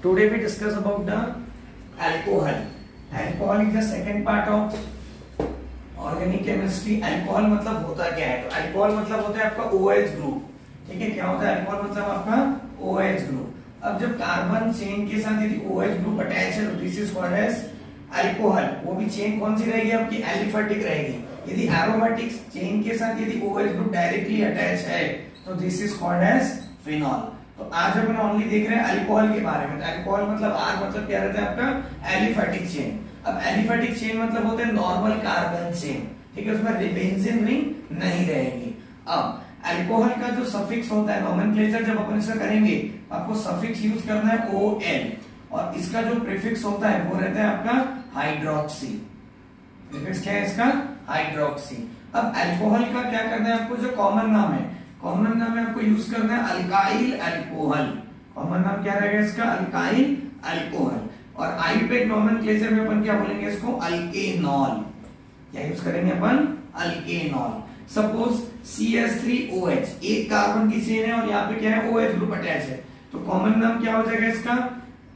Today we discuss about the alcohol. Alcohol is the second part of organic chemistry. Alcohol मतलब होता क्या है? तो अल्कोहल मतलब होता है आपका OH ग्रुप। ठीक है, क्या होता है अल्कोहल मतलब आपका OH ग्रुप। अब जब कार्बन चेन के साथ यदि OH ग्रुप अटैच है तो this is called as alcohol. वो भी चेन कौन सी रहेगी आपकी? एलिफेटिक रहेगी। यदि एरोमेटिक चेन के साथ यदि OH ग्रुप डायरेक्टली अटैच है तो this is called as phenol. तो आज अपन ओनली देख रहे हैं अल्कोहल के बारे में। तो अल्कोहल मतलब आर मतलब क्या रहता है आपका? Aliphatic chain. अब एलिफेटिक चेन मतलब होते हैं नॉर्मल कार्बन चेन। ठीक है, उसमें बेंजीन रिंग नहीं रहेगी। अब अल्कोहल का जो सफिक्स होता है, नोमेनक्लेचर जब अपन इसका करेंगे आपको सफिक्स यूज करना है OL, और इसका जो प्रीफिक्स होता है वो रहता है आपका हाइड्रोक्सी। प्रीफिक्स क्या है इसका? हाइड्रोक्सी। अब अल्कोहल का क्या करना है आपको? जो कॉमन नाम है, कॉमन नाम है आपको यूज करना है अल्काइल अल्कोहल। कॉमन नाम क्या रहेगा इसका? Alkyl alcohol. और आयुर्वेदिक नोमेनक्लेचर में अपन क्या बोलेंगे इसको? अल्केनॉल। क्या यूज करेंगे अपन? अल्केनॉल। सपोज CH3OH, एक कार्बन की चेन है और यहाँ पे क्या है? OH ग्रुप अटैच है, तो कॉमन नाम क्या हो जाएगा इसका?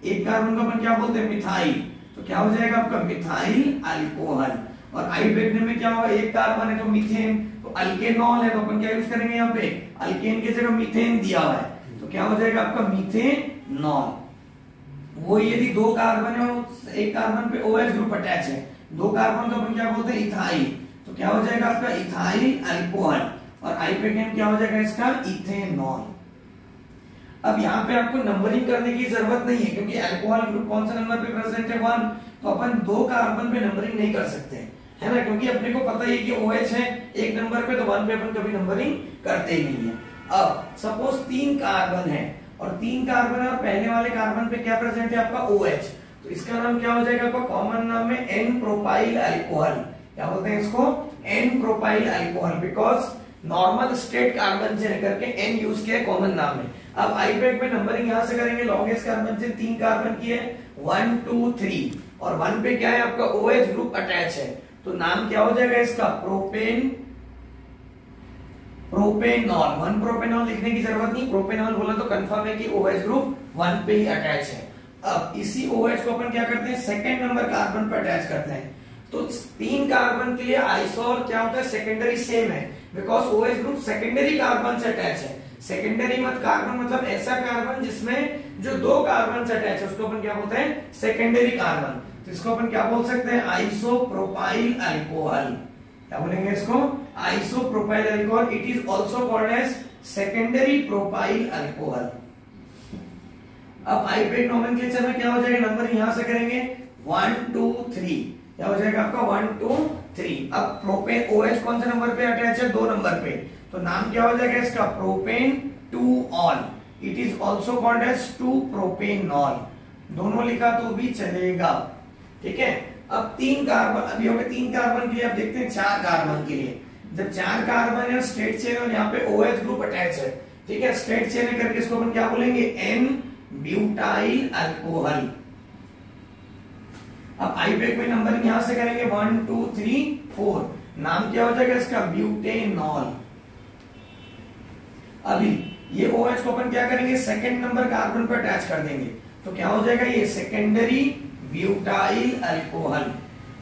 एक कार्बन को अपन क्या बोलते हैं? मिथाइल। तो क्या हो जाएगा आपका? Methyl alcohol. और आयुर्वेदिक में क्या होगा? एक कार्बन है तो मीथेन, तो अल्केनॉल है तो अपन क्या यूज करेंगे यहाँ पे? अल्केन की जगह मीथेन दिया हुआ है, तो क्या हो जाएगा आपका? मीथेनॉल। वो यदि दो कार्बन है और एक कार्बन पे OH ग्रुप अटैच है, दो कार्बन को अपन क्या बोलते हैं? इथाइल। तो क्या हो जाएगा आपका? Ethyl alcohol. और आइपेकेन क्या हो जाएगा इसका? इथेनॉल। अब यहाँ पे आपको नंबरिंग करने की जरूरत नहीं है, क्योंकि अल्कोहल ग्रुप कौन सा नंबर पे प्रेजेंट है? 1। तो अपन दो कार्बन पे नंबरिंग नहीं कर सकते, है ना, क्योंकि अपने को पता ही है कि OH है एक नंबर पे, तो 1 पे अपन कभी नंबरिंग करते ही नहीं है। अब सपोज 3 कार्बन है और 3 कार्बन है और पहले वाले कार्बन पे क्या प्रेजेंट है आपका? OH। तो इसका नाम क्या हो जाएगा आपका? कॉमन नाम है N प्रोपाइल अल्कोहल। क्या बोलते हैं इसको? N propyl alcohol, because normal state carbon से करके N यूज किया, कॉमन नाम है। अब आईपैक में नंबरिंग यहां से करेंगे, लॉन्गेस्ट कार्बन से 3 कार्बन की है 1 2 3, और 1 पे क्या है आपका? OH ग्रुप अटैच है, तो नाम क्या हो जाएगा इसका? प्रोपेनॉल। 1 प्रोपेनॉल लिखने की जरूरत नहीं, प्रोपेनॉल बोला तो कंफर्म है कि OH ग्रुप 1 पे ही अटैच है। अब इसी OH को अपन क्या करते हैं? सेकंड नंबर कार्बन पे अटैच करते हैं। तो 3 कार्बन के लिए आइसोल क्या होता है? सेकेंडरी सेम है, because OH group secondary carbon से अटैच है। सेकेंडरी मत कार्बन मतलब ऐसा कार्बन जिसमें जो 2 कार्बन से अटैच है उसको अपन क्या बोलते हैं? Secondary carbon. तो इसको अपन क्या बोल सकते हैं? Isopropyl alcohol. क्या बोलेंगे इसको? Isopropyl alcohol. It is also called as secondary propyl alcohol. अब आइपेक नोमेनक्लेचर में क्या हो जाएगा? नंबर यहां से करेंगे 1 2 3। क्या हो जाएगा आपका? 1 2 3। अब प्रोपेन OH कौन से नंबर पे अटैच है? 2 नंबर पे, तो नाम क्या हो जाएगा इसका? प्रोपेन 2ऑल। It is also called as 2 propanol. दोनों लिखा तो भी चलेगा। ठीक है, अब 3 कार्बन अभी हो गए। 3 कार्बन के लिए अब देखते हैं 4 कार्बन के लिए। जब 4 कार्बन है, स्ट्रेट चेन और यहाँ पे OH ग्रुप अटैच है, ठीक है, स्ट्रेट चेन करके इसको अपन क्या बोलेंगे? N butyl alcohol. अब आईपेक में नंबर यहां से करेंगे 1 2 3 4। नाम क्या हो जाएगा इसका? ब्यूटेनॉल। अभी ये OH को अपन क्या करेंगे? सेकंड नंबर कार्बन पर अटैच कर देंगे, तो क्या हो जाएगा? ये सेकेंडरी ब्यूटाइल अल्कोहल।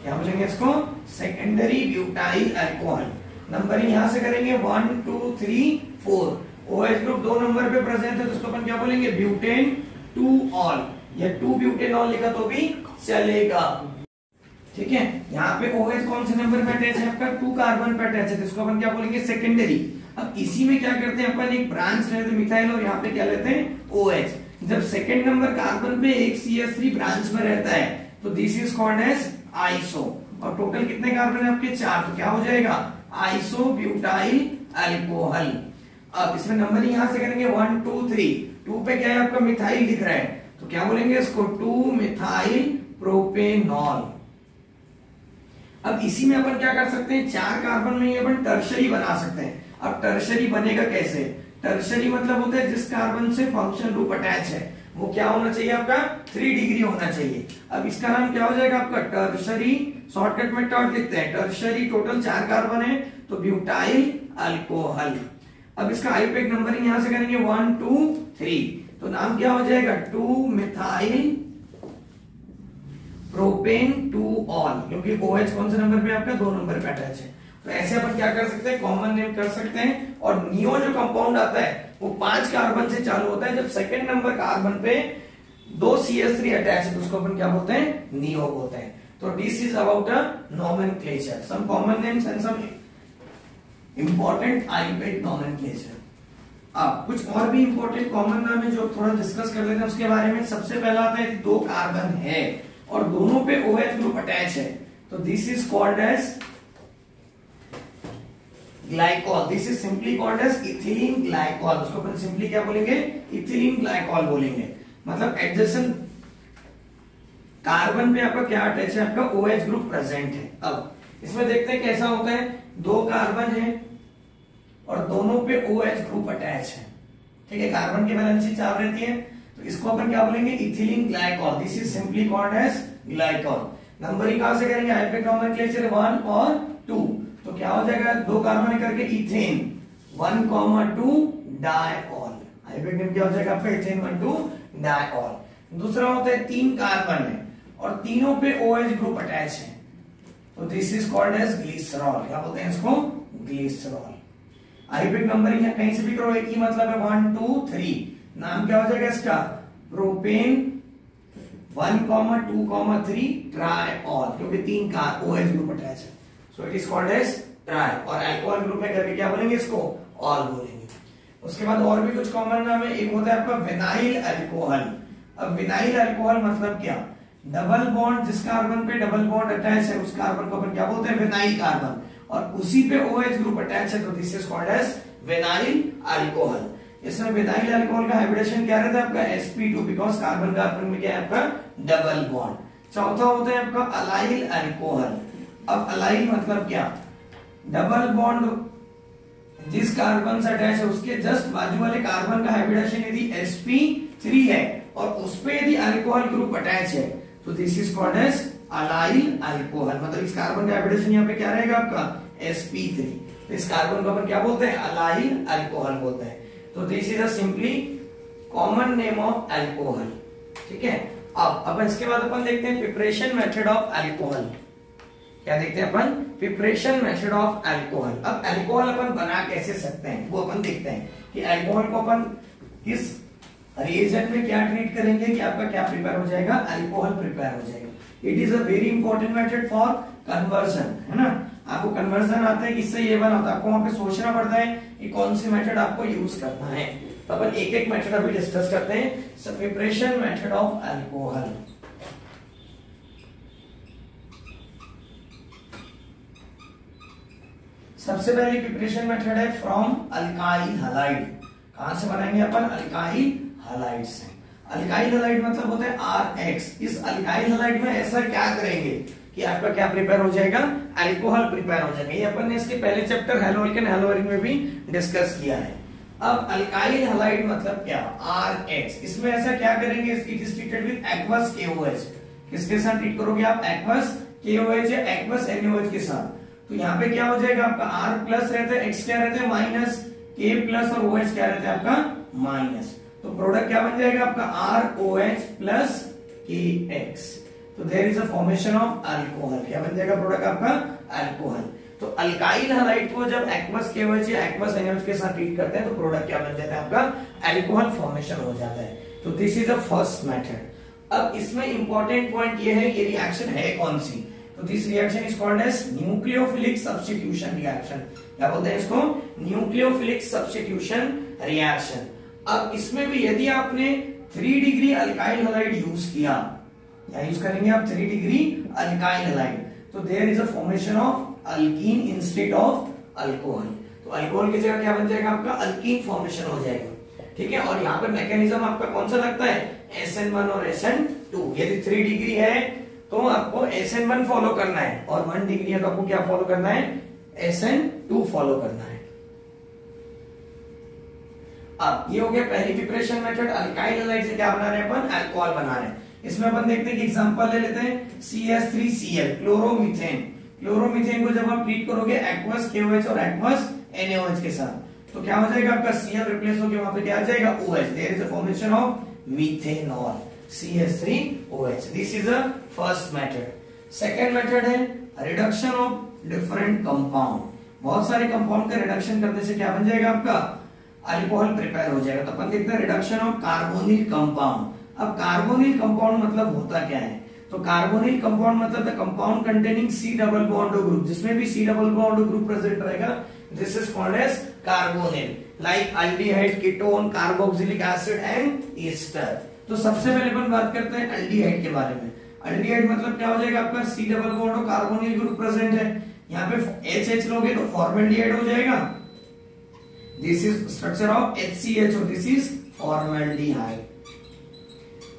क्या बोलेंगे इसको? Secondary butyl alcohol. नंबरिंग यहां से करेंगे 1 2 3 4। OH ग्रुप 2 नंबर पे प्रेजेंट है, तो उसको अपन क्या बोलेंगे? ब्यूटेन 2ऑल, या 2 ब्यूटेनॉल लिखा तो भी चलेगा। ठीक है, यहाँ पे OH कौन से नंबर पे अटैच है आपका? 2 कार्बन पे अटैच है, तो इसको अपन क्या बोलेंगे? सेकेंडरी। अब इसी में क्या करते हैं अपन? एक ब्रांच लेते हैं मिथाइल, और यहाँ पे क्या लेते हैं? OH। जब सेकेंड नंबर कार्बन पे एक CH3 ब्रांच में रहता है तो this is called as iso. और टोटल कितने कार्बन है आपके? 4, तो क्या हो जाएगा? Isobutyl alcohol. अब इसमें नंबर यहां से करेंगे 1 2 3। 2 पे क्या है आपका? मिथाइल दिख रहा है, तो क्या बोलेंगे इसको? 2 मिथाइल प्रोपेनॉल। अब इसी में अपन क्या कर सकते हैं? 4 कार्बन में अपन टर्शरी बना सकते हैं। अब टर्शरी बनेगा कैसे? टर्शरी मतलब होता है जिस कार्बन से फंक्शन ग्रुप अटैच है वो क्या होना चाहिए आपका? 3 डिग्री होना चाहिए। अब इसका नाम क्या हो जाएगा आपका? टर्शरी। शॉर्टकट में टर्ट लिखते हैं। टर्शरी टोटल 4 कार्बन है, तो ब्यूटाइल अल्कोहल। अब इसका आईपेक नंबरिंग यहां से करेंगे 1 2 3। तो नाम क्या हो जाएगा 2 मिथाइल प्रोपेन 2 ऑल, क्योंकि OH कौन से नंबर पे आपका 2 नंबर पे अटैच है। तो ऐसे अपन क्या कर सकते हैं, कॉमन नेम कर सकते हैं। और नियो जो कंपाउंड आता है वो 5 कार्बन से चालू होता है। जब सेकंड नंबर कार्बन पे 2 CH3 अटैच है तो उसको अपन क्या बोलते हैं, नियो बोलते हैं। तो this is about a nomenclature, some common names and some important आयुर्वेद नोमेनक्लेचर। अब कुछ और भी इंपॉर्टेंट कॉमन नाम है जो थोड़ा डिस्कस कर लेते हैं उसके बारे में। सबसे पहला आता है 2 कार्बन है और दोनों पे OH ग्रुप अटैच है, तो this is called as glycol. This is simply called as ethylene glycol. उसको अपन सिंपली क्या बोलेंगे, इथिलीन ग्लाइकॉल बोलेंगे। मतलब एडजेसेंट कार्बन पे आपका क्या अटैच है, आपका OH ग्रुप प्रेजेंट है। अब इसमें देखते हैं कैसा होता है, 2 कार्बन है और दोनों पे OH ग्रुप अटैच है, ठीक है। कार्बन की वैलेंसी 4 रहती है, तो इसको अपन क्या बोलेंगे, ethylene glycol. This is simply called as glycol. Numbering कहां से करेंगे, आयुर्वेदिक नोमेनक्लेचर 1 और 2, तो क्या हो जाएगा 2 कार्बन करके इथेन 1,2 डायऑल। आयुर्वेदिक नेम क्या हो जाएगा आपका, इथेन 1,2 डायऑल। दूसरा होता है 3 कार्बन है और तीनों पे OH ग्रुप अटैच है, तो this is called as glycerol. क्या बोलते हैं इसको, ग्लिसरॉल। आयुर्वेदिक नंबरिंग है, कहीं से भी करो, एक ही मतलब है 1 2 3। नाम क्या हो जाएगा इसका, प्रोपेन 1,2,3 ट्राइऑल, क्योंकि 3 का OH ग्रुप अटैच है, so it is called as tri. और अल्कोहल ग्रुप में करके क्या बोलेंगे इसको, ऑल बोलेंगे। उसके बाद और भी कुछ कॉमन नाम है, एक होता है आपका विनाइल अल्कोहल। अब विनाइल अल्कोहल मतलब क्या, डबल बॉन्ड, जिस कार्बन पे डबल बॉन्ड अटैच है उस कार्बन को अपन क्या बोलते हैं, विनाइल कार्बन, और उसी पे OH ग्रुप अटैच है, तो this is called as vinyl alcohol. इसमें विनाइल अल्कोहल का हाइब्रिडेशन क्या रहता है आपका, sp2, बिकॉज कार्बन कार्बन में क्या है आपका डबल बॉन्ड। चौथा होता है आपका अलाइल अल्कोहल। अब अलाइल मतलब क्या, डबल बॉन्ड जिस कार्बन से अटैच है उसके जस्ट बाजू वाले कार्बन का हाइब्रिडेशन यदि sp3 है और उस पे यदि अल्कोहल ग्रुप अटैच है तो this is called as allyl alcohol. मतलब इस कार्बन का हाइब्रिडेशन यहाँ पे क्या रहेगा आपका, sp3, तो इस कार्बन को अपन क्या बोलते हैं, अलाइल अल्कोहल बोलते हैं। तो this is a simply common name of alcohol, ठीक है। अब अपन इसके बाद अपन देखते हैं प्रिपरेशन मेथड ऑफ अल्कोहल। क्या देखते हैं अपन, प्रिपरेशन मेथड ऑफ अल्कोहल। अब अल्कोहल अपन बना कैसे सकते हैं वो अपन देखते हैं कि अल्कोहल को अपन किस रिएजेंट में क्या ट्रीट करेंगे कि आपका क्या प्रिपेयर हो जाएगा, अल्कोहल प्रिपेयर हो जाएगा। It is a very important method for conversion, है ना। आपको कन्वर्जन आता है किससे, ये बना होता है, आपको वहां पे सोचना पड़ता है कि कौन सी मेथड आपको यूज करना है। तो अपन एक एक मेथड अभी डिस्कस करते हैं। Preparation method of alcohol. सबसे पहली प्रिपरेशन मेथड है फ्रॉम अल्काइल हैलाइड। कहां से बनाएंगे अपन, अल्काइल हैलाइड से। अल्काइल हैलाइड मतलब होता है RH। इस अल्काइल हैलाइड में ऐसा क्या करेंगे कि आपका क्या प्रिपेयर हो जाएगा, अल्कोहल प्रिपेयर हो जाएगा। ये अपन ने इसके पहले चैप्टर हैलोअल्केन हैलोअरीन में भी डिस्कस किया है। अब अल्काइल हैलाइड मतलब क्या, RH। इसमें ऐसा क्या करेंगे, it is treated with aqueous KOH। किसके साथ ट्रीट करोगे आप, एक्वस KOH या एक्वस NaOH के साथ। तो यहाँ पे क्या हो जाएगा आपका R प्लस रहता है, X क्या रहता है माइनस, K प्लस और OH क्या रहता है आपका माइनस। तो प्रोडक्ट क्या बन जाएगा आपका ROH प्लस KX। तो there is a formation of alcohol. क्या बन जाएगा प्रोडक्ट आपका, अल्कोहल। तो अल्काइल हैलाइड को जब एक्वस KOH या एक्वस NaOH के साथ ट्रीट करते हैं तो प्रोडक्ट क्या बन जाता है आपका, अल्कोहल फॉर्मेशन हो जाता है। तो this is the first method. अब इसमें इंपॉर्टेंट पॉइंट ये है, ये रिएक्शन है कौन सी, तो this reaction is called as nucleophilic substitution reaction. क्या बोलते हैं इसको, न्यूक्लियोफिलिक सब्स्टिट्यूशन रिएक्शन। अब इसमें भी यदि आपने 3 डिग्री अल्काइल हैलाइड यूज किया, क्या यूज करेंगे आप, 3 डिग्री अल्काइल हैलाइड, तो there is a formation of alkene instead of alcohol. तो अल्कोहल की जगह क्या बन जाएगा आपका, अल्कीन फॉर्मेशन हो जाएगा, ठीक है। और यहाँ पर मैकेनिज्म आपका कौन सा लगता है, SN1 और SN2। यदि 3 डिग्री है तो आपको SN1 फॉलो करना है और 1 डिग्री है तो आपको क्या फॉलो करना है, SN2 फॉलो करना है। अब ये हो गया पहली प्रिपरेशन मेथड, अल्काइल हैलाइड से क्या बना रहे हैं अपन, अल्कोहल बना रहे हैं। इसमें अपन देखते हैं कि एग्जांपल ले लेते हैं, CH3Cl क्लोरोमीथेन। क्लोरोमीथेन को जब आप ट्रीट करोगे एक्वस KOH और एक्वस NaOH के साथ, तो क्या हो जाएगा आपका Cl रिप्लेस होकर वहां पे क्या आ जाएगा OH, there is a formation of methanol CH3OH। This is a first method. Second method है रिडक्शन ऑफ डिफरेंट कंपाउंड। बहुत सारे कंपाउंड का रिडक्शन करने से क्या बन जाएगा आपका अल्कोहल प्रिपेयर हो जाएगा। तो अपन देखते हैं रिडक्शन ऑफ कार्बोनिल कंपाउंड। अब कार्बोनिल कंपाउंड मतलब होता क्या है, तो कार्बोनिल कंपाउंड मतलब the compound containing C double bond group, जिसमें भी C double bond group present रहेगा, this is called as carbonyl, like aldehyde, ketone, carboxylic acid and ester. तो सबसे पहले अपन बात करते हैं अल्डिहाइड के बारे में। अल्डिहाइड मतलब क्या हो जाएगा आपका C डबल बॉन्ड और कार्बोनिल ग्रुप प्रेजेंट है, यहाँ पे HH लोगे तो फॉर्मेल्डिहाइड हो जाएगा। This is structure of HCHO, this is formaldehyde.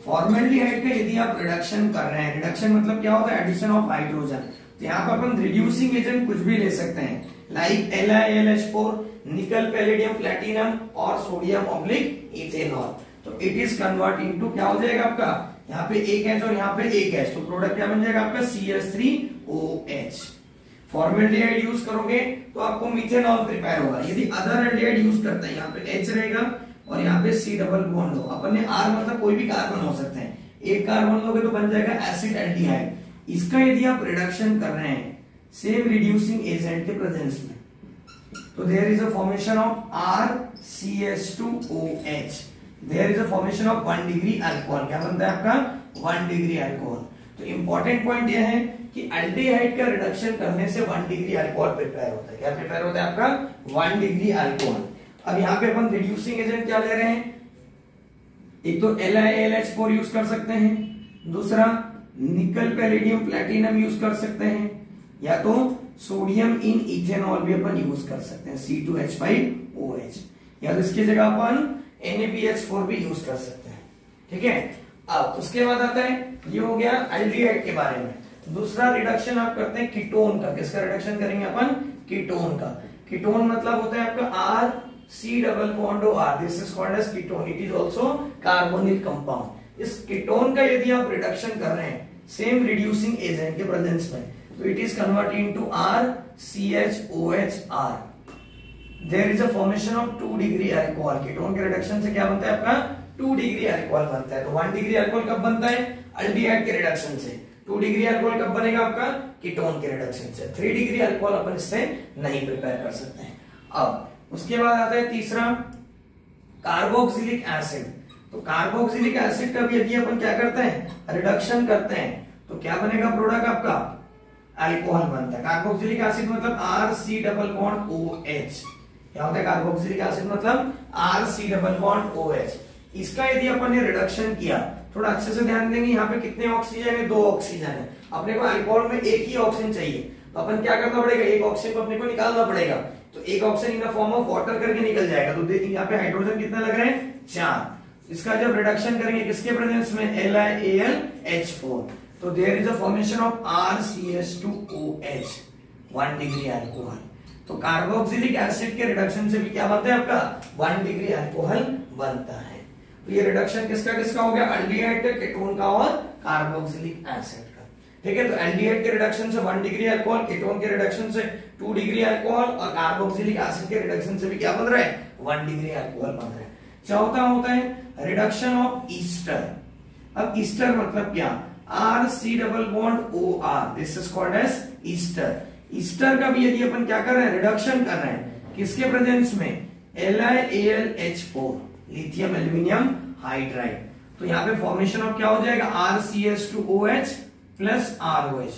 Formaldehyde का यदि आप रिडक्शन कर रहे हैं, रिडक्शन मतलब क्या होता है एडिशन ऑफ हाइड्रोजन, तो यहाँ पर अपन रिड्यूसिंग एजेंट कुछ भी ले सकते हैं, लाइक LiAlH4, निकल, पैलेडियम, प्लेटिनम और सोडियम ऑब्लिक इथेनॉल। तो इट इज कन्वर्ट इनटू क्या हो जाएगा आपका, यहाँ पे एक H और यहाँ पे एक H, तो प्रोडक्ट क्या बन जाएगा आपका CH3OH। फॉर्मेल्डिहाइड यूज करोगे तो आपको मिथेनॉल प्रिपेयर होगा। यदि अदर एल्डिहाइड यूज करते हैं, यहाँ पे H रहेगा और यहाँ पे C डबल बॉन्ड हो, अपन ने R मतलब कोई भी कार्बन हो सकते हैं, एक कार्बन लोगे तो बन जाएगा एसिड एल्डिहाइड। इसका यदि आप रिडक्शन कर रहे हैं सेम रिड्यूसिंग एजेंट के प्रेजेंस में, तो there is a formation of RCH2OH, there is a formation of 1 degree alcohol. क्या बनता है आपका 1 डिग्री अल्कोहल। तो इंपॉर्टेंट पॉइंट यह है कि एल्डिहाइड का रिडक्शन करने से 1 डिग्री अल्कोहल प्रिपेयर होता है। क्या प्रिपेयर होता है आपका 1 डिग्री अल्कोहल। अब यहाँ पे अपन रिड्यूसिंग एजेंट क्या ले रहे हैं, एक तो LiAlH4 यूज कर सकते हैं, दूसरा निकल, पैलेडियम, प्लेटिनम यूज कर सकते हैं, या तो सोडियम इन इथेनॉल भी अपन यूज कर सकते हैं C2H5OH, या तो इसकी जगह अपन NaBH4 भी यूज कर सकते हैं। ठीक है, अब उसके बाद आता है, ये हो गया एल्डिहाइड के बारे में। दूसरा रिडक्शन आप करते हैं कीटोन का। किसका रिडक्शन करेंगे अपन, कीटोन का। कीटोन मतलब होता है आपका C double bond R, this is called as ketone, it is also carbonyl compound. इस कीटोन का यदि आप रिडक्शन कर रहे हैं सेम रिड्यूसिंग एजेंट के प्रेजेंस में, तो it is convert into RCHOHR, there is a formation of 2 degree alcohol. Ketone के रिडक्शन से क्या बनता है आपका 2 डिग्री अल्कोहल बनता है। तो 1 डिग्री अल्कोहल कब बनता है, अल्डिहाइड के रिडक्शन से। 2 डिग्री अल्कोहल कब बनेगा आपका, कीटोन के रिडक्शन से। 3 डिग्री अल्कोहल अपन इससे नहीं प्रिपेयर कर सकते हैं। अब उसके बाद आता है तीसरा कार्बोक्सिलिक एसिड। तो कार्बोक्सिलिक एसिड का भी यदि अपन क्या करते हैं रिडक्शन करते हैं, तो क्या बनेगा प्रोडक्ट आपका अल्कोहल बनता है। कार्बोक्सिलिक एसिड मतलब RC डबल बॉन्ड OH। क्या होता है कार्बोक्सिलिक एसिड मतलब RC डबल बॉन्ड OH। इसका यदि अपन ने रिडक्शन किया, थोड़ा अच्छे से ध्यान देंगे, यहाँ पे कितने ऑक्सीजन है, 2 ऑक्सीजन है। अपने को अल्कोहल में एक ही ऑक्सीजन चाहिए, तो अपन क्या करना पड़ेगा, एक ऑक्सीजन को अपने को निकालना पड़ेगा। तो एक oxygen in the form of water करके निकल जाएगा। तो देखिए यहाँ पे हाइड्रोजन कितना लग रहे हैं 4। इसका जब रिडक्शन करेंगे किसके प्रेजेंस में, LiAlH4, तो there is a formation of RCH2OH, 1 degree alcohol. तो कार्बोक्सिलिक एसिड के रिडक्शन से भी क्या बनता है आपका 1 डिग्री अल्कोहल बनता है। तो ये रिडक्शन किसका किसका हो गया, अल्डिहाइड का, कीटोन का और कार्बोक्सिलिक एसिड का। ठीक है, तो एल्डिहाइड के रिडक्शन से 1 डिग्री अल्कोहल, कीटोन के रिडक्शन से 2 डिग्री अल्कोहल और कार्बोक्सिलिक एसिड के रिडक्शन से भी क्या बन रहा है 1 डिग्री अल्कोहल बन रहा है। चौथा होता है रिडक्शन ऑफ ईस्टर। अब ईस्टर मतलब क्या, RC double bond OR, this is called as ester. Ester का भी यदि अपन क्या कर रहे हैं रिडक्शन कर रहे हैं, किसके प्रेजेंस में, LiAlH4, लिथियम एल्यूमिनियम हाइड्राइड। तो यहाँ पे फॉर्मेशन ऑफ क्या हो जाएगा RCH2OH प्लस ROH।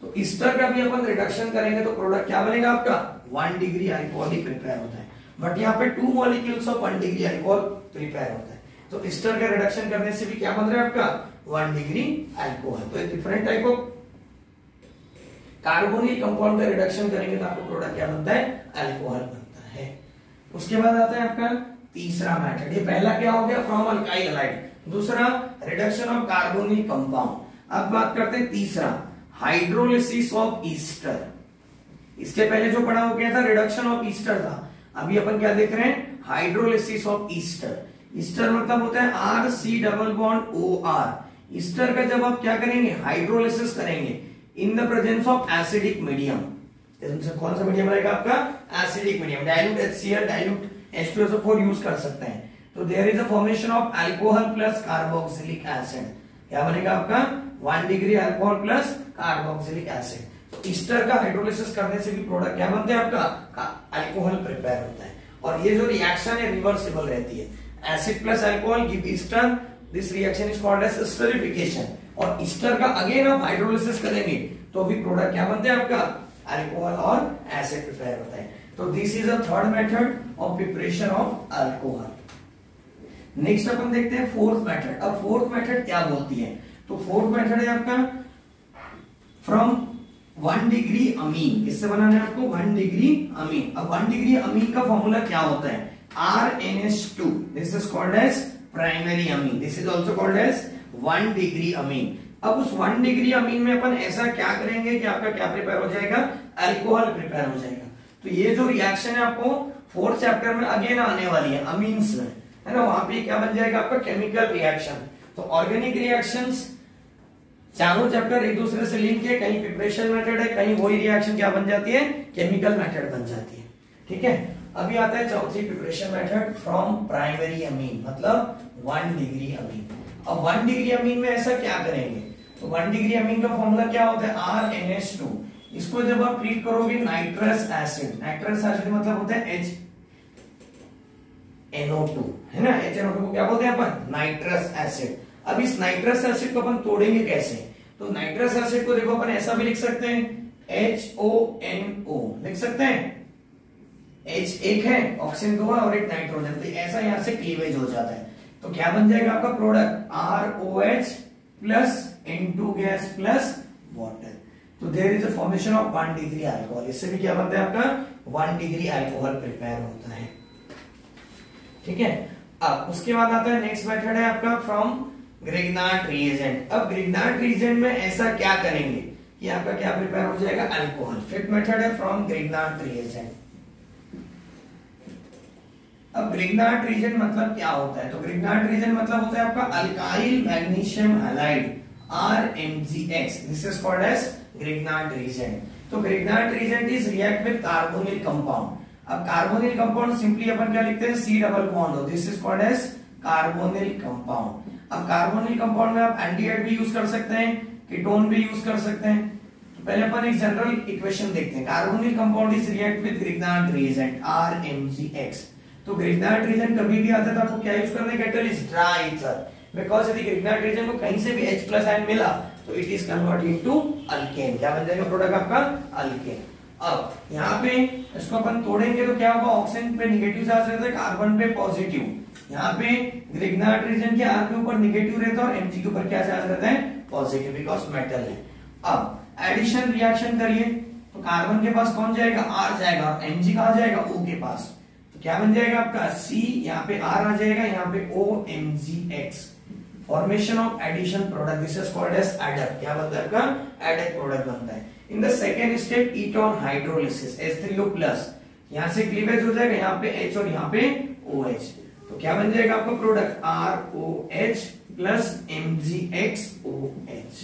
तो ईस्टर का भी अपन रिडक्शन करेंगे तो प्रोडक्ट क्या बनेगा आपका 1 डिग्री अल्कोहल ही प्रिपेयर होता है। बट यहाँ पे 2 molecules of 1 degree alcohol prepare होता है। तो ईस्टर का रिडक्शन करने से भी क्या बन रहा है आपका 1 डिग्री अल्कोहल। तो different type of carbonyl compound का रिडक्शन करेंगे तो आपको प्रोडक्ट क्या बनता है अल्कोहल बनता है। उसके बाद आता है आपका तीसरा मेथड। ये पहला क्या हो गया फ्रॉम अल्काइल हैलाइड, दूसरा रिडक्शन ऑफ कार्बोनिल कंपाउंड। अब बात करते हैं तीसरा हाइड्रोलिसिस ऑफ ईस्टर। इसके पहले जो पढ़ा हो गया था रिडक्शन ऑफ ईस्टर था, अभी अपन क्या देख रहे हैं हाइड्रोलिसिस ऑफ ईस्टर। ईस्टर मतलब होता है RC double bond OR। Ester का जब आप क्या करेंगे हाइड्रोलिसिस करेंगे in the presence of acidic medium. इसमें कौन सा मीडियम रहेगा आपका? Acidic medium. Dilute HCl, dilute H2SO4 use कर सकते हैं। तो there is a formation of alcohol plus carboxylic acid. क्या बनेगा आपका? 1 degree alcohol plus carboxylic acid. तो ईस्टर का हाइड्रोलिसिस करने से भी प्रोडक्ट क्या बनता है आपका? अल्कोहल प्रिपेयर होता है। और ये जो रिएक्शन है रिवर्सिबल रहती है। Acid plus alcohol give ester, this reaction is called as esterification. और ईस्टर का अगेन आप हाइड्रोलिसिस करेंगे तो भी प्रोडक्ट क्या बनता है आपका? अल्कोहल और एसिड प्रिपेयर होता है। तो this is a third method of preparation of alcohol. Next अपन देखते हैं फोर्थ मेथड। अब फोर्थ मेथड क्या बोलती है? तो फोर्थ मेथड है आपका फ्रॉम 1 डिग्री अमीन। किससे बनाना है आपको? 1 डिग्री अमीन। अब 1 डिग्री अमीन का फॉर्मूला क्या होता है? RNH2। This is called as primary amine. This is also called as 1 degree amine. अब उस 1 डिग्री अमीन में अपन ऐसा क्या करेंगे कि आपका क्या प्रिपेयर हो जाएगा? अल्कोहल प्रिपेयर हो जाएगा। तो ये जो रिएक्शन है आपको फोर्थ चैप्टर में अगेन आने वाली है अमीन्स में, है ना? वहां पे क्या बन जाएगा आपका? Chemical reaction. तो ऑर्गेनिक रिएक्शंस चारों चैप्टर एक दूसरे से लिंक है। कहीं प्रिपरेशन मेथड है, कहीं वही रिएक्शन क्या बन जाती है? केमिकल मेथड बन जाती है। ठीक है, अभी आता है चौथी preparation method from primary amine, मतलब 1 डिग्री अमीन। अब 1 डिग्री अमीन में ऐसा क्या करेंगे? तो 1 डिग्री अमीन का फॉर्मूला क्या होता है? RNH2। इसको जब आप ट्रीट करोगे नाइट्रस एसिड, नाइट्रस एसिड मतलब होता है HNO2, है ना? HNO2 को क्या बोलते हैं अपन? Nitrous acid. अब इस नाइट्रस एसिड को अपन तोड़ेंगे कैसे? तो नाइट्रस एसिड को देखो अपन ऐसा भी लिख सकते हैं, HONO लिख सकते हैं। H एक है, ऑक्सीजन 2 और एक नाइट्रोजन, तो ऐसा यहां से क्लीवेज हो जाता है। तो क्या बन जाएगा आपका product? ROH plus N2 gas plus water. तो there is a formation of 1 degree alcohol. इससे भी क्या बनता है आपका? 1 डिग्री अल्कोहल प्रिपेयर होता है। ठीक है, अब उसके बाद आता है नेक्स्ट मेथड है आपका फ्रॉम ग्रिग्नार्ड रिएजेंट। अब ग्रिग्नार्ड रिएजेंट में ऐसा क्या करेंगे कि आपका क्या प्रिपेयर हो जाएगा? अल्कोहल। फिफ्थ मेथड है फ्रॉम ग्रिग्नार्ड रिएजेंट। अब ग्रिग्नार्ड रिएजेंट मतलब क्या होता है? तो ग्रिग्नार्ड रिएजेंट मतलब होता है आपका alkyl magnesium halide RMgX। This is called as Grignard reagent. तो Grignard reagent is react with carbonyl compound. अब कार्बोनिल कंपाउंड सिंपली अपन क्या लिखते हैं? C डबल बॉन्ड हो। This is called as carbonyl compound. अब कार्बोनिल कंपाउंड में आप एल्डिहाइड भी यूज कर सकते हैं, कीटोन भी यूज कर सकते हैं। तो पहले अपन एक जनरल इक्वेशन देखते हैं। Carbonyl compound is react with Grignard reagent RMgX। तो ग्रिग्नार्ड रिएजेंट कभी भी आता है तो आपको क्या यूज करना है? Catalyst dry ether. बिकॉज यदि ग्रिग्नार्ड रिएजेंट को कहीं से भी H प्लस आयन मिला तो it is convert into alkane. क्या बन जाएगा प्रोडक्ट आपका? अल्केन। अब यहाँ पे इसको अपन तोड़ेंगे तो क्या होगा? ऑक्सीजन पे नेगेटिव चार्ज रहता है, कार्बन पे पॉजिटिव। यहाँ पे ग्रिग्नार्ड रिएजेंट के R के ऊपर नेगेटिव रहता है और Mg के ऊपर क्या चार्ज रहता है? पॉजिटिव, बिकॉज मेटल है। अब एडिशन रिएक्शन करिए तो कार्बन के पास कौन जाएगा? R जाएगा और Mg कहां जाएगा? O के पास। तो क्या बन जाएगा आपका? C, यहाँ पे R आ जाएगा, यहाँ पे OMgX। Formation of addition product, this is called as adduct. क्या बनता है आपका? एडक प्रोडक्ट बनता है। In the second step ketone hydrolysis H3O+, यहां से क्लीवेज हो जाएगा, यहाँ पे H और यहाँ पे OH। तो क्या बन जाएगा आपका प्रोडक्ट? ROH plus MgXOH।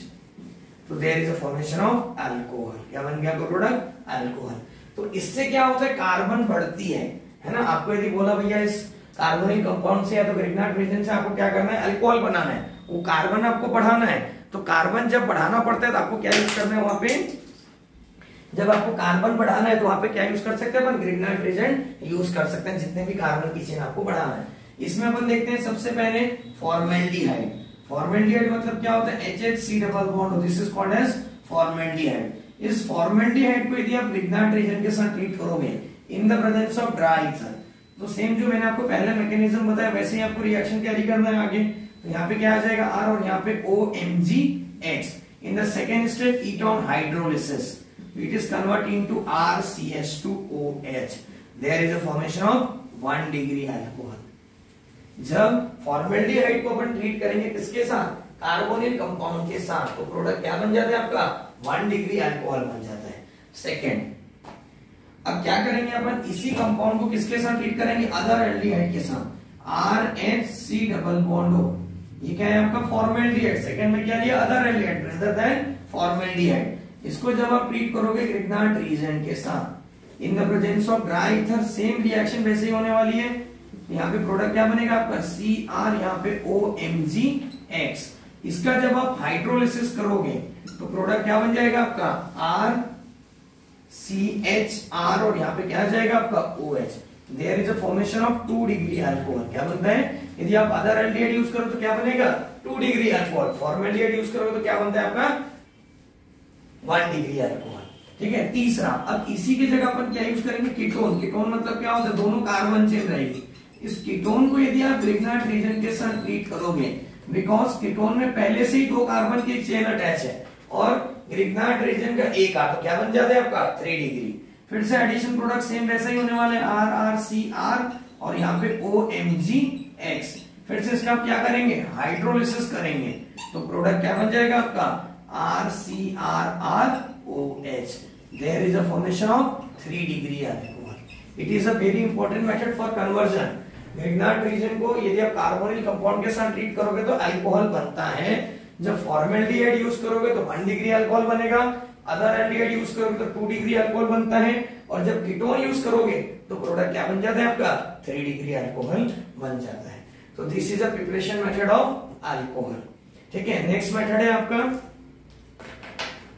तो there is a formation of alcohol. क्या बन गया आपका प्रोडक्ट? अल्कोहल। तो इससे क्या होता है? कार्बन बढ़ती है ना? आपको यदि बोला भैया इस कार्बोनिल कंपाउंड से या तो ग्रिग्नार्ड रिएजेंट से आपको क्या करना है? अल्कोहल बनाना है, वो कार्बन आपको बढ़ाना है। तो कार्बन जब बढ़ाना पड़ता है तो आपको क्या यूज करना है? वहां पे जब आपको कार्बन बढ़ाना है तो वहां पे क्या यूज कर सकते हैं अपन? ग्रिग्नार्ड रिएजेंट यूज कर सकते हैं, जितने भी कार्बन की चेन आपको बढ़ाना है। इसमें अपन देखते हैं सबसे पहले फॉर्मेल्डिहाइड। फॉर्मेल्डिहाइड मतलब क्या होता है? HHC double bond, this is called as formaldehyde. इस फॉर्मेल्डिहाइड को यदि आप ग्रिग्नार्ड रिएजेंट के साथ ट्रीट करोगे in the presence of dry ether, तो सेम जो मैंने आपको पहले मैकेनिज्म बताया वैसे ही आपको रिएक्शन कैरी करना है आगे। तो यहाँ पे क्या आ जाएगा? R और यहाँ पे OMgX। In the second step ketone hydrolysis, it is convert into RCH2OH। There is a formation of 1 degree alcohol. जब फॉर्मेल्डिहाइड को अपन ट्रीट करेंगे किसके साथ? कार्बोनिल कंपाउंड के साथ, तो प्रोडक्ट क्या बन जाता है आपका? 1 डिग्री अल्कोहल बन जाता है। सेकेंड, अब क्या करेंगे अपन? इसी कंपाउंड को किसके साथ ट्रीट करेंगे? अदर एल्डिहाइड के साथ, RHC डबल बॉन्ड O। ये क्या है आपका? फॉर्मेल्डिहाइड। सेकंड में क्या लिया? Other aldehyde rather than formaldehyde. इसको जब आप ट्रीट करोगे ग्रिग्नार्ड रीजन के साथ इन the presence of dry ether, same reaction वैसे ही होने वाली है। यहाँ पे प्रोडक्ट क्या बनेगा आपका CR, यहाँ पे OMgX। इसका जब आप हाइड्रोलिसिस करोगे तो प्रोडक्ट क्या बन जाएगा आपका RCHR, और यहाँ पे क्या आ जाएगा आपका OH। There is a formation of 2 degree alcohol. क्या बनता है, यदि आप अदर एल्डिहाइड यूज करो तो क्या बनेगा 2 डिग्री अल्कोहल, फॉर्मल्डिहाइड यूज करोगे तो क्या बनता है आपका 1 डिग्री अल्कोहल। ठीक है। तीसरा, अब इसी की जगह अपन क्या यूज करेंगे, कीटोन। कीटोन मतलब क्या होता है, दोनों कार्बन चेन रहेगी। इस कीटोन को यदि आप ग्रिग्नार्ड रीजन के साथ ट्रीट करोगे, बिकॉज कीटोन में पहले से ही 2 कार्बन की चेन अटैच है और ग्रिग्नार्ड रीजन का एक आ, तो क्या बन जाता है आपका 3 डिग्री। फिर से एडिशन प्रोडक्ट सेम वैसा ही होने वाले RRCR और यहाँ पे OMgX। फिर से इसका आप क्या करेंगे, हाइड्रोलिसिस करेंगे तो प्रोडक्ट क्या बन जाएगा आपका RCRROH। There is a formation of 3 degree alcohol. It is a very important method for conversion. Grignard reagent को यदि आप कार्बोनिल कंपाउंड के साथ ट्रीट करोगे तो अल्कोहल बनता है। जब फॉर्मल्डिहाइड यूज करोगे तो 1 डिग्री अल्कोहल बनेगा, अदर एल्डिहाइड यूज करोगे तो 2 डिग्री अल्कोहल बनता है, और जब कीटोन यूज करोगे तो प्रोडक्ट क्या बन जाता है आपका 3 डिग्री अल्कोहल बन जाता है। तो this is a preparation method of alcohol. ठीक है। नेक्स्ट मेथड है आपका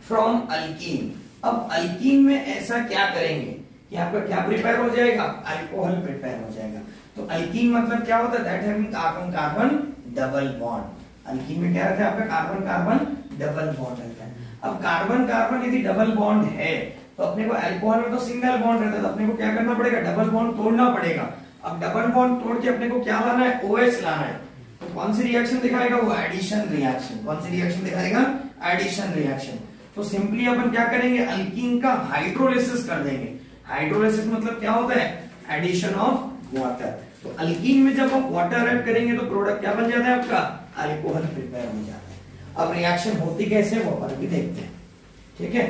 फ्रॉम अल्कीन। अब अल्कीन में ऐसा क्या करेंगे कि आपका क्या प्रिपेयर हो जाएगा, अल्कोहल प्रिपेयर हो जाएगा। तो अल्कीन मतलब क्या होता है, that having carbon carbon double bond. Alkyne में क्या रहता है आपका कार्बन कार्बन डबल बॉन्ड रहता है। अब कार्बन कार्बन यदि डबल बॉन्ड है तो अपने को अल्कोहल में तो सिंगल बॉन्ड रहता है, तो अपने को क्या करना पड़ेगा, डबल बॉन्ड तोड़ना पड़ेगा। अब डबल बॉन्ड तोड़ के अपने को क्या लाना है, OH लाना है। तो कौन सी रिएक्शन दिखाएगा, वो एडिशन रिएक्शन। कौन सी रिएक्शन दिखाएगा, एडिशन रिएक्शन। तो सिंपली अपन क्या करेंगे, अल्कीन का हाइड्रोलिसिस कर देंगे। हाइड्रोलिसिस मतलब क्या होता है, एडिशन ऑफ वाटर। तो अल्कीन में जब आप वाटर ऐड करेंगे तो प्रोडक्ट क्या बन जाता है आपका, अल्कोहल प्रिपेयर हो जाता है। अब रिएक्शन होती कैसे वो अपन भी देखते हैं। ठीक है।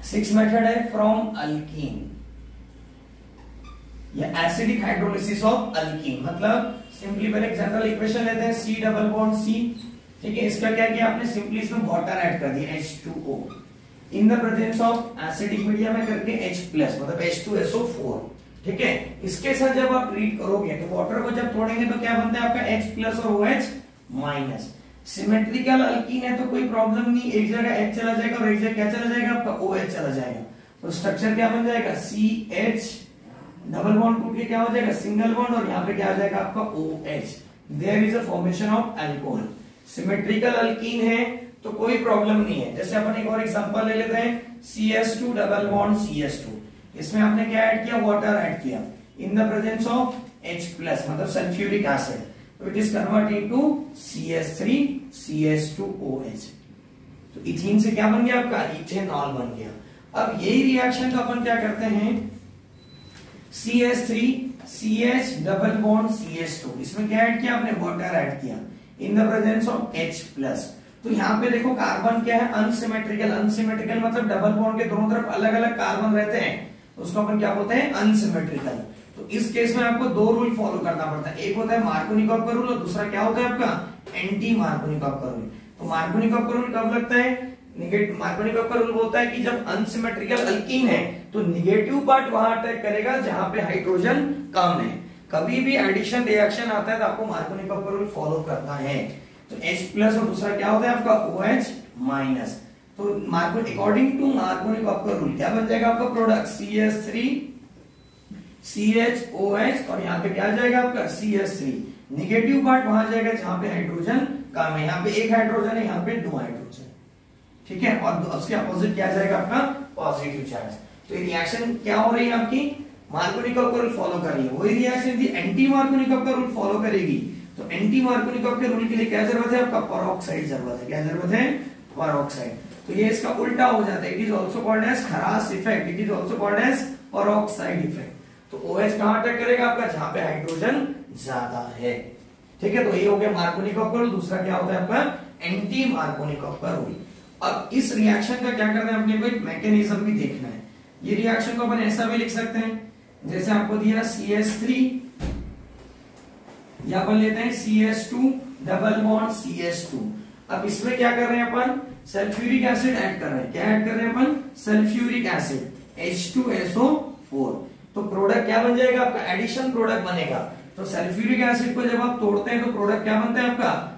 6 मेथड है फ्रॉम अल्कीन, या एसिडिक हाइड्रोलिसिस ऑफ अल्कीन। मतलब सिंपली पहले जनरल इक्वेशन लेते हैं, C डबल बॉन्ड C। ठीक है। इसका क्या किया आपने, सिंपली इसमें वाटर ऐड कर दिया H2O in the presence of acidic medium में करके H+ मतलब H2SO4। ठीक है। इसके साथ जब आप ट्रीट करोगे तो वाटर को जब तोड़ेंगे तो क्या बनता है आपका H+ और OH-। सिमेट्रिकल अल्कीन है तो कोई प्रॉब्लम नहीं, एक जगह H चला जाएगा और एक जगह क्या चला जाएगा आपका OH चला जाएगा। तो स्ट्रक्चर क्या बन जाएगा, CH डबल बॉन्ड टूट के क्या हो जाएगा सिंगल बॉन्ड, और यहाँ पे क्या आ जाएगा आपका OH। There is a formation of alcohol. Symmetrical alkene है तो कोई प्रॉब्लम नहीं है। जैसे अपन एक और एग्जांपल ले लेते हैं, CS2 डबल बॉन्ड CS2। इसमें आपने क्या ऐड किया, वाटर ऐड किया इन द प्रेजेंस ऑफ H+ मतलब सल्फ्यूरिक एसिड। तो it is convert into CS3 CS2OH। तो इथीन से क्या बन गया आपका, इथेनॉल बन गया। अब यही रिएक्शन का अपन क्या करते हैं, CS3 CH double bond CS2। इसमें क्या ऐड किया आपने, वाटर ऐड किया इन द प्रेजेंस ऑफ H+। तो यहाँ पे देखो कार्बन क्या है, अनसिमेट्रिकल। अनसिमेट्रिकल मतलब डबल बॉन्ड के दोनों तरफ अलग अलग कार्बन रहते हैं, तो उसको अपन क्या बोलते हैं, अनसिमेट्रिकल। तो इस केस में आपको 2 रूल फॉलो करना पड़ता है। एक होता है मार्कोनिकॉफ का रूल और दूसरा क्या होता है आपका, एंटी मार्कोनिकॉफ का रूल। तो मार्कोनिकॉफ का रूल कब लगता है, मार्कोनिकॉफ का रूल बोलता है कि जब अनसिमेट्रिकल अल्कीन है तो निगेटिव पार्ट वहां अटैक करेगा जहां पे हाइड्रोजन कम है। कभी भी एडिशन रिएक्शन आता है तो आपको मार्कोनिकॉफ का रूल फॉलो करना है। तो H+ और दूसरा क्या होता है आपका OH-। तो अकॉर्डिंग टू मार्कोनिकॉफ का रूल क्या बन जाएगा आपका प्रोडक्ट, CS3 CHOH और यहाँ पे क्या आ जाएगा आपका CS3। निगेटिव पार्ट वहां जाएगा जहां पे हाइड्रोजन कम है। यहाँ पे 1 हाइड्रोजन है, यहाँ पे 2 हाइड्रोजन। ठीक है। और उसके अपोजिट क्या जाएगा आपका, पॉजिटिव चार्ज। तो ये रिएक्शन क्या हो रही है आपकी, मार्कोनिकॉफ का रूल फॉलो कर रही है। वही रिएक्शन यदि एंटी मार्कोनिकॉफ का रूल फॉलो करेगी तो एंटी मार्कोनिकॉफ के रूल के लिए क्या जरूरत है आपका, पेरोक्साइड जरूरत है। क्या जरूरत है, पेरोक्साइड। तो ये इसका उल्टा हो जाता है। It is also called as Kharasch effect, it is also called as peroxide effect. तो OH कहां अटैक करेगा आपका, जहां पे हाइड्रोजन ज्यादा है। ठीक है। तो ये हो गया मार्कोनिकॉफ का रूल। दूसरा क्या होता है आपका, एंटी मार्कोनिकॉफ का रूल। अब इस रिएक्शन का क्या करना है, अपने को एक मैकेनिज्म भी देखना है। ये रिएक्शन को अपन ऐसा भी लिख सकते हैं, जैसे आपको दिया CS3 या अपन लेते हैं CS2 डबल बॉन्ड CS2। अब इसमें क्या कर रहे हैं अपन, सल्फ्यूरिक एसिड ऐड कर रहे हैं। क्या ऐड कर रहे हैं अपन? Sulphuric acid H2SO4। तो प्रोडक्ट क्या बन जाएगा आपका? एडिशन प्रोडक्ट बनेगा। तो सल्फ्यूरिक एसिड को जब आप तोड़ते हैं तो प्रोडक्ट क्या बनता है आपका?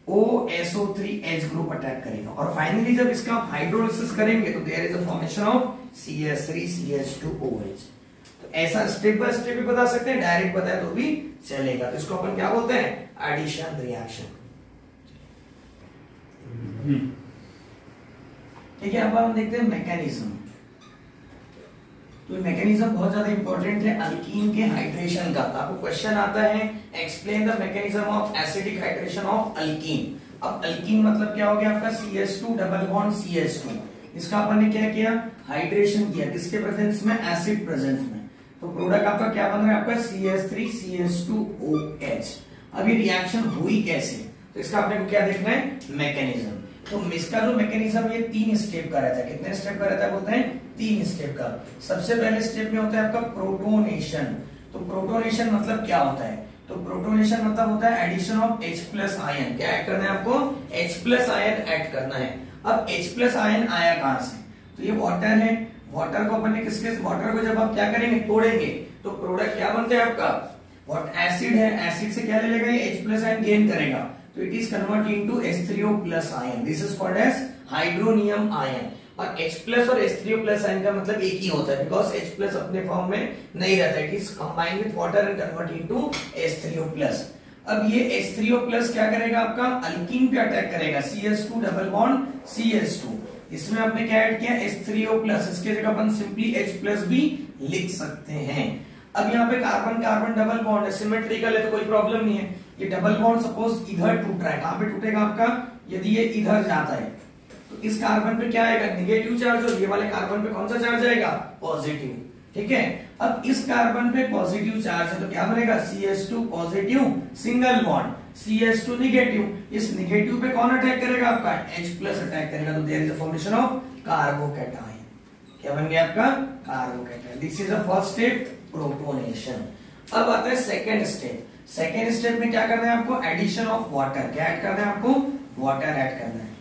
OSO3H ग्रुप अटैक करेगा। और फाइनली जब इसका आप हाइड्रोलिसिस करेंगे तो there is a formation of CH3CH2OH। तो ऐसा स्टेप बाय स्टेप भी बता सकते हैं, डायरेक्ट बताए तो भी चलेगा। तो इसको अपन क्या बोलते हैं? Addition reaction. ठीक है, अब हम देखते हैं मैकेनिज्म। तो मैकेनिज्म बहुत ज्यादा इंपॉर्टेंट है अल्कीन के हाइड्रेशन का। तो आपको क्वेश्चन आता है explain the mechanism of acidic hydration of alkyne. अब अल्कीन मतलब क्या हो गया आपका? CH2 double bond CH2। इसका अपन ने क्या किया? हाइड्रेशन किया। किसके प्रेजेंस में? एसिड प्रेजेंस में। तो प्रोडक्ट आपका क्या बन रहा है? आपका CH3CH2OH। अब ये रिएक्शन हुई कैसे? तो इसका आपने को क्या देखना है? मैकेनिज्म। तो इसका जो मैकेनिज्म ये 3 स्टेप का रहता है। कितने स्टेप का रहता है बोलते हैं? 3 स्टेप का। सबसे पहले स्टेप में होता है आपका प्रोटोनेशन। तो प्रोटोनेशन मतलब क्या होता है? तो प्रोटोनेशन मतलब होता है एडिशन ऑफ H+ आयन। क्या ऐड करना है आपको? H+ आयन ऐड करना है। अब H+ आयन आया कहां से? तो ये वाटर है। वाटर को अपन ने वाटर को जब आप क्या करेंगे? तोड़ेंगे तो प्रोडक्ट क्या बनता है आपका? व्हाट? एसिड है। एसिड से क्या ले लेगा? H+ आयन गेन करेगा। तो it is convert into H3O+ ion. This is called as hydronium ion. और H+ और H3O+ आयन का मतलब एक ही होता है, बिकॉज H+ अपने फॉर्म में नहीं रहता। It is combined with water and convert into H3O+। अब ये H3O+ क्या करेगा आपका? अल्कीन पे अटैक करेगा। CH2 double bond CH2। इसमें आपने क्या ऐड किया? H3O+। इसके जगह अपन सिंपली H+ भी लिख सकते हैं। अब यहाँ पे कार्बन कार्बन डबल बॉन्ड है, सिमेट्रिकल है तो कोई प्रॉब्लम नहीं है। ये डबल बॉन्ड सपोज इधर टूट रहा है, कहां पे टूटेगा आपका? यदि ये इधर जाता है तो इस कार्बन पे क्या आएगा? Negative charge. और ये वाले कार्बन पे कौन सा चार्ज आएगा? पॉजिटिव। ठीक है, अब इस कार्बन पे पॉजिटिव चार्ज है तो क्या बनेगा? CH2 positive single bond, CH2 negative. इस नेगेटिव पे कौन अटैक करेगा आपका? H+ अटैक करेगा। तो there is a formation of carbocation. क्या बन गया आपका? Carbocation. This is the first step, protonation. अब आता है सेकेंड स्टेप। सेकेंड स्टेप में क्या करना है आपको? Addition of water. क्या ऐड करना है आपको? वाटर ऐड करना है।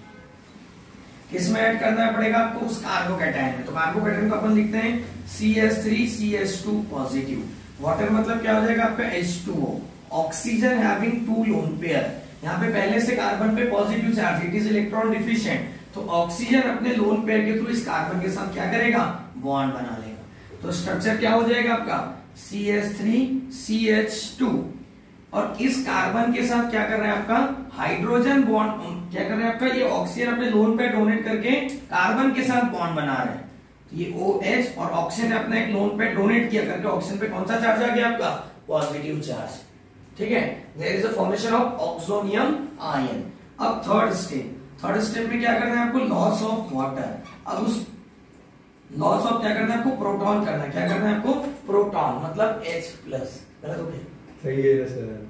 किसमें ऐड करना पड़ेगा आपको? उस कार्बोकैटायन में। तो कार्बोकैटायन को अपन लिखते हैं CH3CH2 पॉजिटिव। वाटर मतलब क्या हो जाएगा आपका? H2O। Oxygen having 2 lone pair. यहाँ पे पहले से कार्बन पे positive charge, it is electron deficient. तो ऑक्सीजन अपने लोन पेयर के थ्रू इस कार्बन के साथ क्या करेगा? बॉन्ड बना लेगा। तो स्ट्रक्चर क्या हो जाएगा आपका? CH3CH2। और इस कार्बन के साथ क्या कर रहा है आपका? हाइड्रोजन बॉन्ड क्या कर रहा है आपका? ये ऑक्सीजन अपने लोन पे डोनेट करके कार्बन के साथ बॉन्ड बना रहा है। तो ये OH और ऑक्सीजन ने अपना एक लोन पे डोनेट किया करके ऑक्सीजन पे कौन सा चार्ज आ गया आपका? Positive charge. ठीक है, there is a formation of oxonium ion. अब थर्ड स्टेप में क्या करना है आपको? Loss of water. अब उस लॉस ऑफ क्या करना है आपको? प्रोटॉन करना है। क्या करना है आपको? प्रोटॉन मतलब H+। गलत हो गया? सही है सर।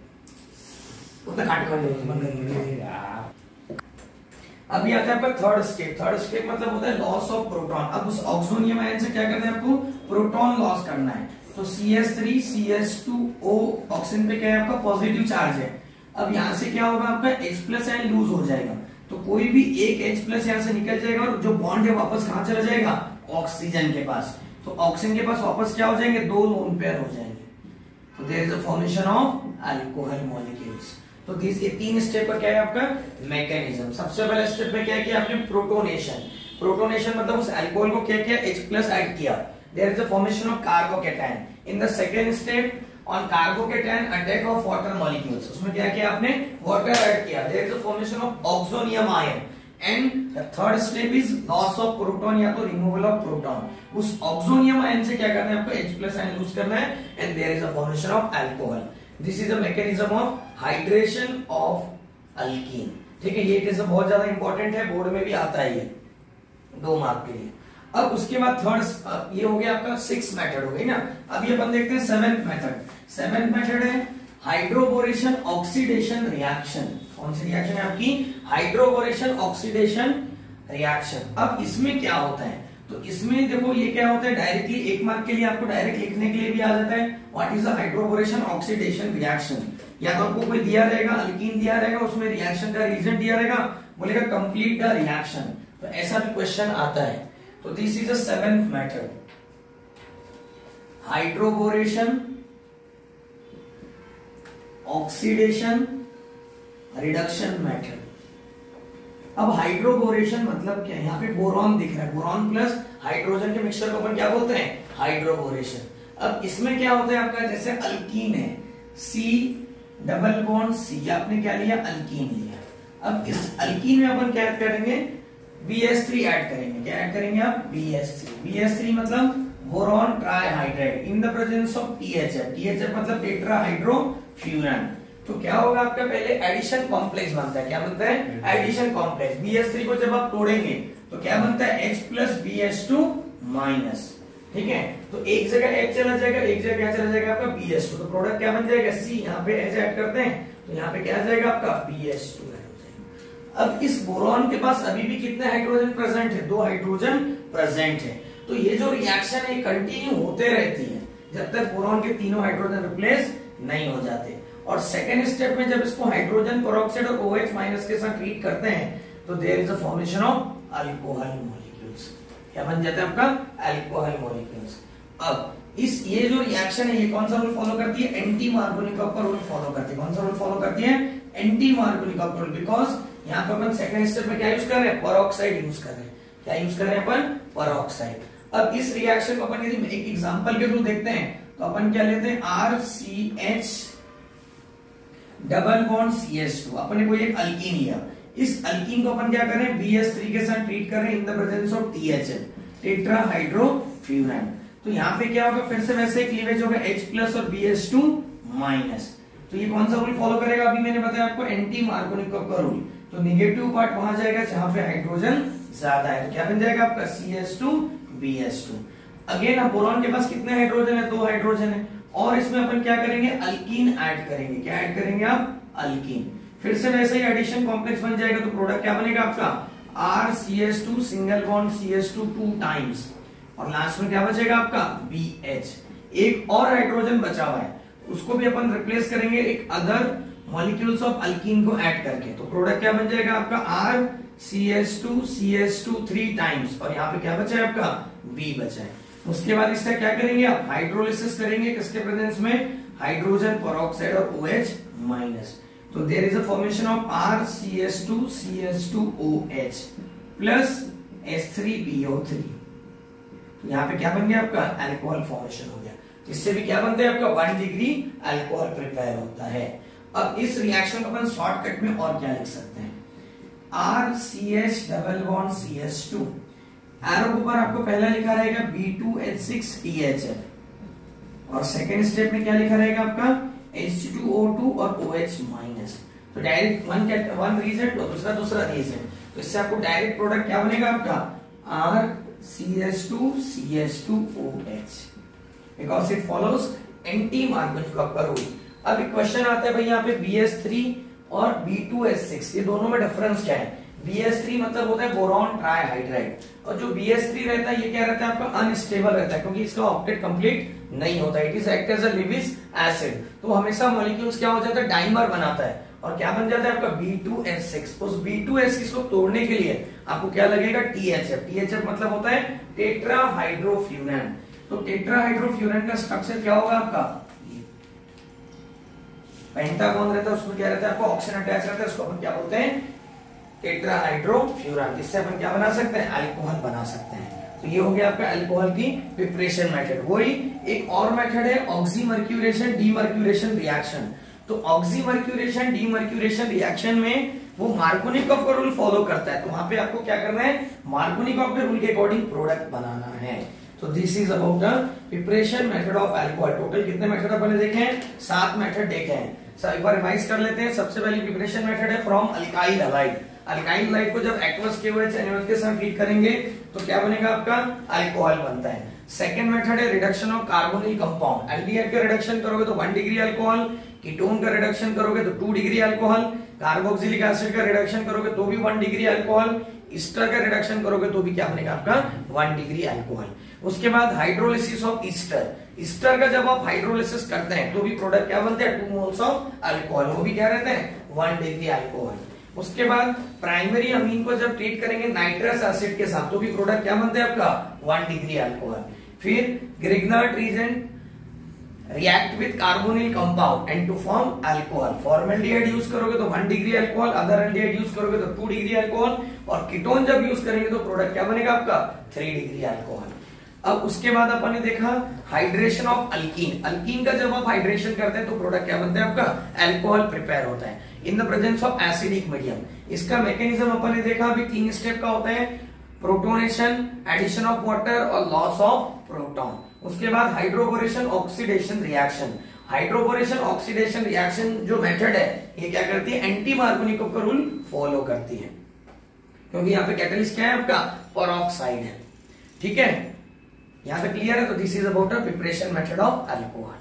उतना काट कर अभी आता है आपका थर्ड स्टेप। थर्ड स्टेप मतलब होता है लॉस ऑफ प्रोटॉन। अब उस ऑक्सोनियम आयन से क्या करना है आपको? प्रोटॉन लॉस करना है। तो CH3CH2O ऑक्सीजन पे क्या है आपका? पॉजिटिव चार्ज है। अब यहां से क्या होगा आपका? H+ आयन लूज हो जाएगा। तो कोई भी एक H+ यहां से निकल जाएगा और जो बॉन्ड है वापस कहां चला जाएगा? ऑक्सीजन के पास। तो ऑक्सीजन के पास वापस क्या हो जाएंगे? 2 लोन पेयर हो जाएंगे। तो there is a formation of alcohol molecules. तो दिस ये 3 स्टेप का क्या है आपका? मैकेनिज्म। सबसे पहले स्टेप में क्या किया आपने? प्रोटोनेशन। प्रोटोनेशन मतलब उस अल्कोहल को क्या किया? H+ ऐड किया। There is a formation of carbocation. In the second step on carbocation attack of water molecules, उसमें क्या किया आपने? वाटर ऐड किया। There is a formation of oxonium ion. And the third step is loss of proton या तो removal of proton. उस oxonium ion से क्या करना है आपको? H+ आयन लूज करना है and there is a formation of alcohol. This is a mechanism of hydration of alkene. ठीक है, ये इट इज बहुत ज्यादा इंपॉर्टेंट है, बोर्ड में भी आता है ये 2 मार्क के लिए। अब उसके बाद थर्ड ये हो गया आपका 6th मेथड हो गई ना। अब ये अपन देखते हैं 7th मेथड। 7th मेथड है हाइड्रोबोरेशन ऑक्सीडेशन रिएक्शन। कौन सी रिएक्शन है आपकी? Hydroboration oxidation reaction. अब इसमें क्या होता है? तो इसमें देखो ये क्या होता है? डायरेक्टली 1 मार्क के लिए आपको डायरेक्ट लिखने के लिए भी आ जाता है। What is the hydroboration oxidation reaction? या तो आपको कोई दिया रहेगा, अल्कीन दिया रहेगा, उसमें रिएक्शन का रीजन दिया रहेगा, बोलेगा कंप्लीट द रिएक्शन, तो ऐसा भी क्वेश्चन आता है। तो this is a seventh method, hydroboration, oxidation, reduction method. अब हाइड्रोबोरेशन मतलब क्या है, यहाँ पे बोरॉन दिख रहा है, बोरॉन प्लस हाइड्रोजन के मिक्सचर को अपन क्या बोलते हैं, हाइड्रोबोरेशन। अब इसमें क्या होता है आपका, जैसे अल्कीन है, C डबल बॉन्ड C, आपने क्या लिया, अल्कीन लिया। अब इस अल्कीन में अपन क्या ऐड करेंगे, BS3 ऐड करेंगे। क्या ऐड करेंगे आप, BS3। BS3 मतलब boron trihydride in the presence of THF। THF मतलब टेट्राहाइड्रोफ्यूरन। तो क्या होगा आपका, पहले एडिशन कॉम्प्लेक्स बनता है। क्या बनता है, एडिशन कॉम्प्लेक्स। BS3 को जब आप तोड़ेंगे तो क्या बनता है, H प्लस BH2 माइनस। ठीक है, तो एक जगह H चला जाएगा, एक जगह क्या चला जाएगा आपका, BH2। तो प्रोडक्ट क्या बन जाएगा, C, यहाँ पे H ऐड करते हैं तो यहाँ पे क्या आ जाएगा आपका, BH2 ऐड हो जाएगा। अब इस बोरॉन के पास अभी भी कितने हाइड्रोजन प्रेजेंट है, 2 हाइड्रोजन प्रेजेंट है। तो ये जो रिएक्शन है कंटिन्यू होते रहती है जब तक बोरॉन के तीनों हाइड्रोजन रिप्लेस नहीं हो जाते। और सेकेंड स्टेप में जब इसको हाइड्रोजन पेरोक्साइड और OH माइनस के साथ ट्रीट करते हैं तो there is a formation of alcohol molecules. क्या बन जाता है आपका, अल्कोहल मॉलिक्यूल्स। अब इस ये जो रिएक्शन है ये कौन सा रूल फॉलो करती है, एंटी मार्कोनिकॉफ का रूल फॉलो करती है। कौन सा रूल फॉलो करती है, एंटी मार्कोनिकॉफ रूल। बिकॉज यहाँ पर अपन सेकंड स्टेप में क्या यूज कर रहे हैं, पेरोक्साइड यूज कर रहे हैं। क्या यूज कर रहे हैं अपन, पेरोक्साइड। अब इस रिएक्शन को अपन यदि एक एग्जांपल के थ्रू देखते हैं तो अपन क्या लेते हैं, RCH डबल बॉन्ड CH2। अपने को एक अल्कीन लिया, इस अल्कीन को अपन क्या कर रहे हैं, BS3 के साथ ट्रीट कर रहे हैं इन द प्रेजेंस ऑफ THF, टेट्राहाइड्रोफ्यूरन। तो यहाँ पे क्या होगा, फिर से वैसे क्लीवेज होगा H प्लस और BH2 माइनस। तो ये कौन सा रूल फॉलो करेगा, अभी मैंने बताया आपको एंटी मार्कोनिकॉफ का रूल। तो निगेटिव पार्ट वहां जाएगा जहां पे हाइड्रोजन ज्यादा है। तो क्या बन जाएगा आपका, CH2 BH2। अगेन अब बोरॉन के पास कितने हाइड्रोजन है, 2 हाइड्रोजन है। और इसमें अपन क्या करेंगे, अल्कीन ऐड करेंगे। क्या ऐड करेंगे आप, अल्कीन। फिर से वैसे ही एडिशन कॉम्प्लेक्स बन जाएगा। तो प्रोडक्ट क्या बनेगा आपका, RCH2 single bond CH2 2 times, और लास्ट में क्या बचेगा आपका, BH। एक और हाइड्रोजन बचा हुआ है, उसको भी अपन रिप्लेस करेंगे एक अदर मॉलिक्यूल्स ऑफ अल्कीन को ऐड करके। तो प्रोडक्ट क्या बन जाएगा आपका, RCH2 CH2 3 टाइम्स, और यहाँ पे क्या बचा है आपका, B बचा है। उसके बाद इसका क्या करेंगे आप, हाइड्रोलिसिस करेंगे किसके प्रेजेंस में, हाइड्रोजन पेरोक्साइड और OH माइनस। तो there is a formation of RCH2 CH2OH plus H3PO3। तो यहाँ पे क्या बन गया आपका, अल्कोहल फॉर्मेशन हो गया। इससे भी क्या बनता है आपका, 1 डिग्री अल्कोहल प्रिपेयर होता है। अब इस रिएक्शन को अपन शॉर्टकट में और क्या लिख सकते हैं, RCH double bond CH2, arrow के ऊपर आपको पहला लिखा रहेगा B2H6 THF, और सेकेंड स्टेप में क्या लिखा रहेगा आपका, H2O2 और OH माइनस। तो डायरेक्ट वन रीजन तो दूसरा रीजन। तो इससे आपको डायरेक्ट प्रोडक्ट क्या बनेगा आपका, RCH2 CH2OH, because it follows anti Markovnikov का रूल। अब एक क्वेश्चन आता है भाई यहाँ पे BS3 और B2H6, ये दोनों में डिफरेंस क्या है। BS3 मतलब होता है बोरॉन ट्राइहाइड्राइड, और जो BS3 रहता है ये क्या रहता है आपका, अनस्टेबल रहता है, क्योंकि इसका ऑक्टेट कंप्लीट नहीं होता, it is act as a Lewis acid. तो हमेशा मॉलिक्यूल्स क्या हो जाता है, डाइमर बनाता है, और क्या बन जाता है आपका, B2H6। उस B2H6 को तोड़ने के लिए आपको क्या लगेगा, THF। THF मतलब होता है टेट्राहाइड्रोफ्यूरन। तो टेट्राहाइड्रोफ्यूरन का स्ट्रक्चर क्या होगा आपका, पेंटागन रहता है, उसमें क्या रहता है आपको, ऑक्सीजन अटैच रहता है, उसको अपन क्या बोलते हैं, टेट्राहाइड्रोफ्यूरन। जिससे अपन क्या बना सकते हैं, अल्कोहल बना सकते हैं। तो ये हो गया आपका अल्कोहल की प्रिपरेशन मेथड। वही एक और मेथड है ऑक्सीमर्क्यूरेशन डीमर्क्यूरेशन रिएक्शन। तो ऑक्सीमर्क्यूरेशन डीमर्क्यूरेशन रिएक्शन में वो मार्कोनिकॉफ का रूल फॉलो करता है। तो वहां पे आपको क्या करना है, मार्कोनिकॉफ के रूल के अकॉर्डिंग प्रोडक्ट बनाना है। तो this is about the preparation method of alcohol. Total कितने मेथड अपने देखे हैं, 7 मेथड देखे हैं। एक बार रिवाइज कर लेते हैं। सबसे पहली प्रिपरेशन मेथड है from alkyl halide. Alkyl halide को जब एक्वस KOH NaOH के साथ ट्रीट करेंगे तो क्या बनेगा आपका, अल्कोहल बनता है। सेकंड मेथड है reduction of carbonyl compound. Aldehyde का रिडक्शन करोगे तो 1 डिग्री अल्कोहल, कीटोन का रिडक्शन करोगे तो 2 डिग्री अल्कोहल, कार्बोक्सिलिक एसिड का रिडक्शन करोगे तो भी 1 डिग्री अल्कोहल, ईस्टर का रिडक्शन करोगे तो भी क्या बनेगा आपका, 1 डिग्री अल्कोहल। उसके बाद हाइड्रोलिसिस ऑफ ईस्टर। ईस्टर का जब आप हाइड्रोलिसिस करते हैं तो भी प्रोडक्ट क्या बनते हैं, 2 मोल्स ऑफ अल्कोहल, वो भी क्या रहते हैं, 1 डिग्री अल्कोहल। उसके बाद प्राइमरी अमीन को जब ट्रीट करेंगे नाइट्रस एसिड के साथ तो भी प्रोडक्ट क्या बनता है आपका 1 डिग्री अल्कोहल। फिर Grignard reagent react with carbonyl compound and to form alcohol. Formaldehyde use करोगे तो 1 degree alcohol, other aldehyde use करोगे तो 2 डिग्री अल्कोहल, और कीटोन जब यूज करेंगे तो प्रोडक्ट क्या बनेगा आपका 3 डिग्री अल्कोहल। अब उसके बाद अपन ने देखा हाइड्रेशन ऑफ अल्कीन। अल्कीन का जब आप हाइड्रेशन करते हैं तो प्रोडक्ट क्या बनता है आपका अल्कोहल प्रिपेयर होता है in the presence of acidic medium. इसका मैकेनिज्म अपन ने देखा अभी 3 स्टेप का होता है, प्रोटोनेशन, एडिशन ऑफ वाटर और लॉस ऑफ प्रोटॉन। उसके बाद hydroboration oxidation reaction. Hydroboration oxidation reaction जो मेथड है ये क्या करती है, एंटी मार्कोनिकोव का रूल फॉलो करती है, क्योंकि यहाँ पे कैटलिस्ट क्या है आपका पेरोक्साइड है। ठीक है, यहां तक क्लियर है। तो this is about a preparation method of alcohol.